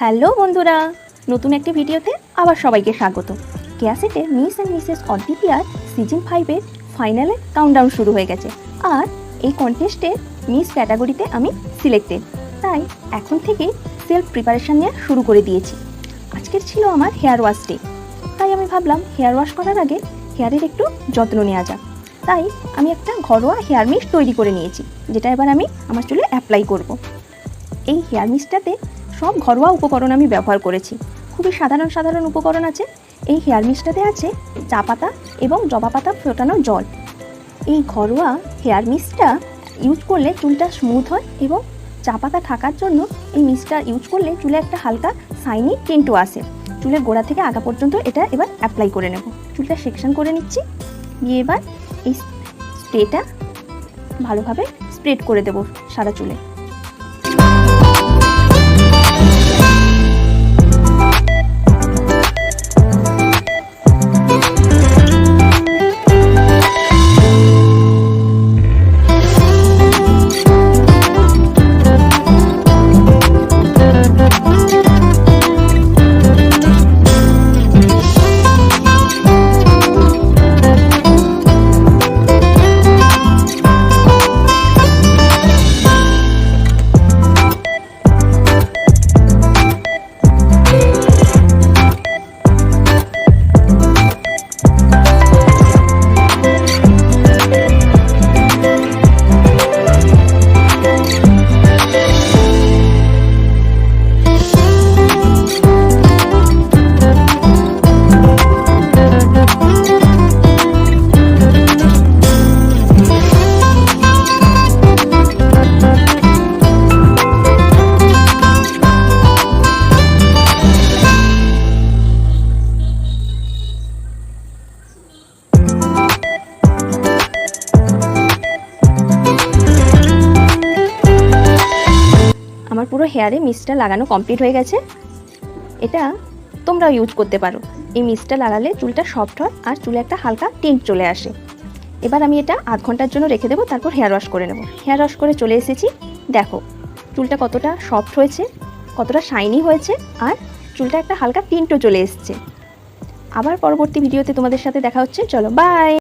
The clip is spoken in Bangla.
হ্যালো বন্ধুরা, নতুন একটি ভিডিওতে আবার সবাইকে স্বাগত। কেয়াসেটে মিস অ্যান্ড মিসেস অদ্বিতীয়ার সিজন 5-এর ফাইনালের কাউন্টডাউন শুরু হয়ে গেছে। আর এই কন্টেস্টে মিস ক্যাটাগরিতে আমি সিলেক্টেড, তাই এখন থেকে সেলফ প্রিপারেশান নেওয়া শুরু করে দিয়েছি। আজকের ছিল আমার হেয়ার ওয়াশ ডে, তাই আমি ভাবলাম হেয়ার ওয়াশ করার আগে হেয়ারের একটু যত্ন নেওয়া যাক। তাই আমি একটা ঘরোয়া হেয়ার মিস্ট তৈরি করে নিয়েছি, যেটা এবার আমি আমার চুলে অ্যাপ্লাই করব। এই হেয়ার মিস্টটাতে সব ঘরোয়া উপকরণ আমি ব্যবহার করেছি। খুবই সাধারণ উপকরণ আছে। এই হেয়ার মিস্টটাতে আছে চা পাতা এবং জবা পাতা ফোটানো জল। এই ঘরোয়া হেয়ার মিস্টটা ইউজ করলে চুলটা স্মুথ হয় এবং চা পাতা থাকার জন্য এই মিস্টটা ইউজ করলে চুলে একটা হালকা শাইনি টিন্টও আসে। চুলের গোড়া থেকে আগা পর্যন্ত এটা এবার অ্যাপ্লাই করে নেব। চুলটা সেকশন করে নিচ্ছি, দিয়ে এবার এই স্প্রেটা ভালোভাবে স্প্রেড করে দেব সারা চুলে। আমার পুরো হেয়ারে মিস্টটা লাগানো কমপ্লিট হয়ে গেছে। এটা তোমরাও ইউজ করতে পারো। এই মিস্টটা লাগালে চুলটা সফট হয় আর চুলে একটা হালকা টিন্ট চলে আসে। এবার আমি এটা আধ ঘন্টার জন্য রেখে দেবো, তারপর হেয়ার ওয়াশ করে নেব। হেয়ার ওয়াশ করে চলে এসেছি, দেখো চুলটা কতটা সফট হয়েছে, কতটা শাইনি হয়েছে, আর চুলটা একটা হালকা টিন্টও চলে এসছে। আবার পরবর্তী ভিডিওতে তোমাদের সাথে দেখা হচ্ছে। চলো বাই।